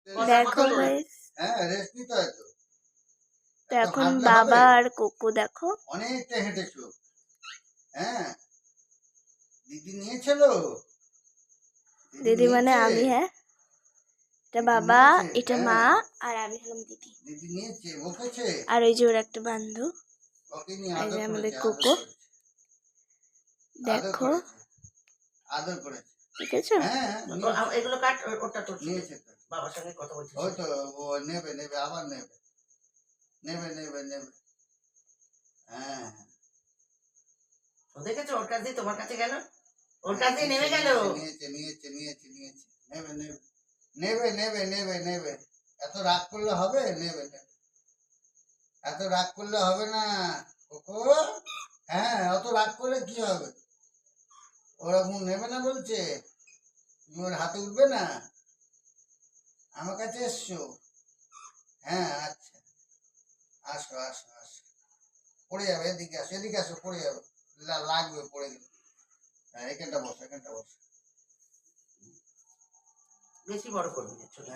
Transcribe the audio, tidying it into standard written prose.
দেখো গাইস, হ্যাঁ রেস্ট নিতে হয় তো। তো এখন বাবা আর কোকো দেখো অনেকটা হেঁটেছো। হ্যাঁ দিদি নিয়েছিল, দিদি মানে আমি। হ্যাঁ, এটা বাবা, এটা মা, আর আমি হলাম দিদি। দিদি নিয়েছে, বকেছে। আর ওই যে ওর একটা বান্ধব, এই যে আমাদের কোকো। দেখো আদর করেছে, ঠিক আছে। হ্যাঁ এগুলো কাট, ওটা তো নিয়েছে তো, বাবার সঙ্গে কথা বলছি। ওই তো ও নেবে নেবে, আবার নেবে নেবে নেবে নেবে। হ্যাঁ দেখেছো, ওর কাছে তোমার কাছে গেল, ওর কাছে নেমে গেল। নিয়েছে নিয়েছে নিয়েছে নিয়েছে, নেবে নেবে নেবে নেবে নেবে নেবে। এত রাগ করলে হবে? নেবে নেবে, এত রাগ করলে হবে না কোকো। হ্যাঁ অত রাগ করলে কি হবে? ওরকম নেবে না বলছে, ওর হাতে উঠবে না। আমার কাছে এসছো? হ্যাঁ আচ্ছা, আসো আসো আসো, পড়ে যাবে, এদিকে আসো এদিকে আসো, পড়ে যাবে, লাগবে পড়ে গেলে। হ্যাঁ এখানটা বসো, এখানটা বসো, বেশি বড় করবি না, চলে